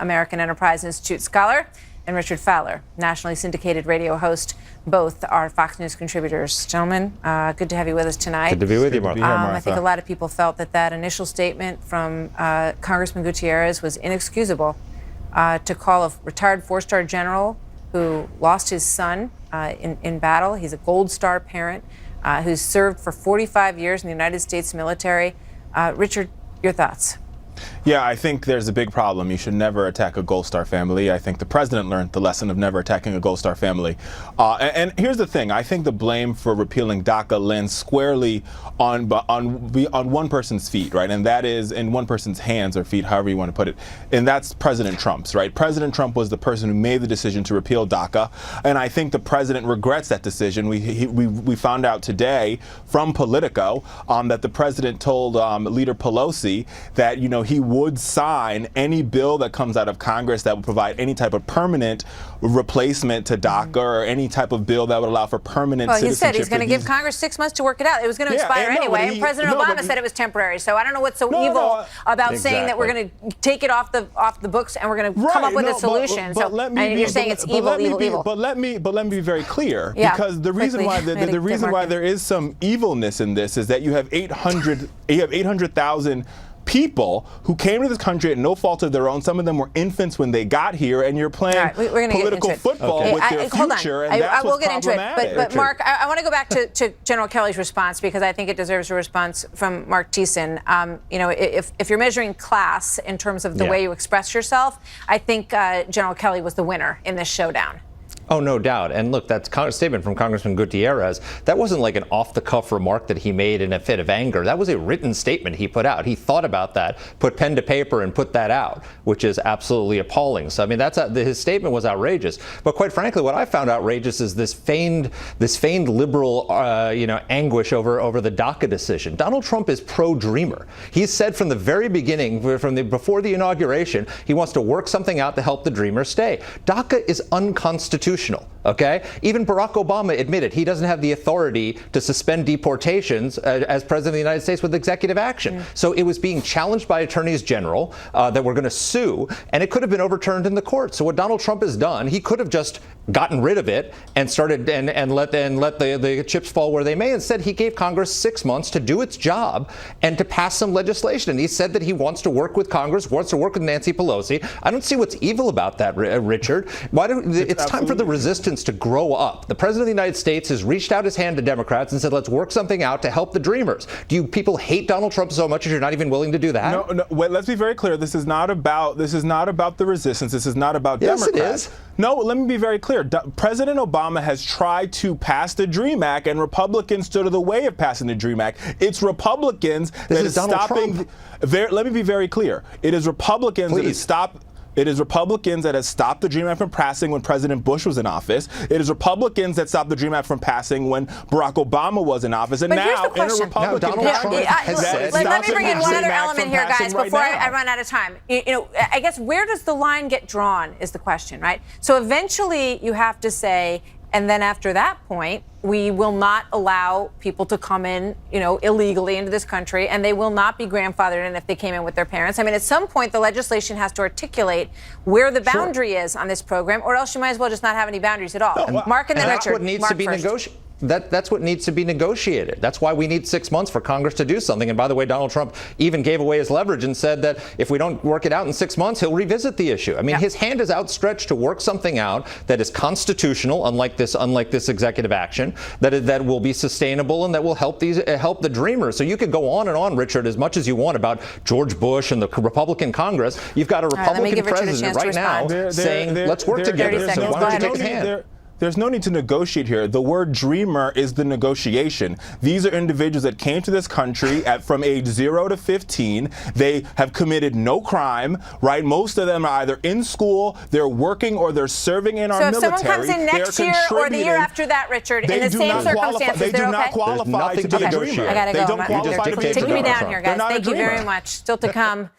American Enterprise Institute scholar, and Richard Fowler, nationally syndicated radio host. Both are Fox News contributors. Gentlemen, good to have you with us tonight. Good to be with you, Martha. I think a lot of people felt that initial statement from Congressman Gutierrez was inexcusable. To call a retired four-star general who lost his son in battle. He's a Gold Star parent who's served for 45 years in the United States military. Richard, your thoughts? Yeah, I think there's a big problem. You should never attack a Gold Star family. I think the president learned the lesson of never attacking a Gold Star family. And here's the thing. I think the blame for repealing DACA lands squarely on one person's feet, right? And that is in one person's hands or feet, however you want to put it. And that's President Trump's, right? President Trump was the person who made the decision to repeal DACA. And I think the president regrets that decision. We found out today from Politico that the president told Leader Pelosi that, you know, he would sign any bill that comes out of Congress that would provide any type of permanent replacement to DACA or any type of bill that would allow for permanent citizenship. Well, he said he's going to give Congress 6 months to work it out. It was going to expire anyway. And President Obama said it was temporary. So I don't know what's so evil about saying that we're going to take it off the books and we're going to come up with a solution. You're saying it's evil. But let me be very clear, because the reason why there is some evilness in this is that you have 800,000 people who came to this country at no fault of their own. Some of them were infants when they got here, and you're playing political football with their future, and that's what's problematic. But Mark, I want to go back to General Kelly's response, because I think it deserves a response from Mark Thiessen. You know, if you're measuring class in terms of the way you express yourself, I think General Kelly was the winner in this showdown. Oh, no doubt. And look, that statement from Congressman Gutierrez, that wasn't like an off-the-cuff remark that he made in a fit of anger. That was a written statement he put out. He thought about that, put pen to paper and put that out, which is absolutely appalling. So, I mean, his statement was outrageous. But quite frankly, what I found outrageous is this feigned liberal, anguish over the DACA decision. Donald Trump is pro-dreamer. He's said from the very beginning, before the inauguration, he wants to work something out to help the dreamers stay. DACA is unconstitutional. Okay? Even Barack Obama admitted he doesn't have the authority to suspend deportations as president of the United States with executive action. So it was being challenged by attorneys general that were going to sue, and it could have been overturned in the court. So what Donald Trump has done, he could have just gotten rid of it and started and let the chips fall where they may. Instead, he gave Congress 6 months to do its job and to pass some legislation. And he said that he wants to work with Congress, wants to work with Nancy Pelosi. I don't see what's evil about that, Richard. It's time for the resistance to grow up. The president of the United States has reached out his hand to Democrats and said, let's work something out to help the dreamers. Do you people hate Donald Trump so much that you're not even willing to do that? No, wait, let's be very clear. This is not about the resistance. This is not about Democrats. Yes, it is. No, let me be very clear. President Obama has tried to pass the DREAM Act, and Republicans stood in the way of passing the DREAM Act. It's Republicans that is stopping. Let me be very clear. It is Republicans that stop. It is Republicans that have stopped the DREAM Act from passing when President Bush was in office. It is Republicans that stopped the DREAM Act from passing when Barack Obama was in office. And but now, in a Republican Congress, let me bring in one other element here, guys, before I run out of time. I guess where does the line get drawn is the question, right? So eventually you have to say, and then after that point, we will not allow people to come in, illegally into this country, and they will not be grandfathered in if they came in with their parents. I mean, at some point, the legislation has to articulate where the boundary is on this program, or else you might as well just not have any boundaries at all. Mark and then Richard. That's what needs to be negotiated. That's what needs to be negotiated. That's why we need 6 months for Congress to do something. And by the way, Donald Trump even gave away his leverage and said that if we don't work it out in 6 months, he'll revisit the issue. I mean, his hand is outstretched to work something out that is constitutional, unlike this executive action, that will be sustainable and that will help the dreamers. So you could go on and on, Richard, as much as you want about George Bush and the Republican Congress. You've got a Republican president right now saying, let's work together. So why don't you take his hand? There's no need to negotiate here. The word dreamer is the negotiation. These are individuals that came to this country from age 0 to 15. They have committed no crime, right? Most of them are either in school, they're working, or they're serving in our military. So if someone comes in next year or the year after that, Richard, in the same circumstances, they do not qualify to be a dreamer. I gotta go. They don't qualify to be a dreamer. Taking me down here, guys. Thank you very much. Still to come.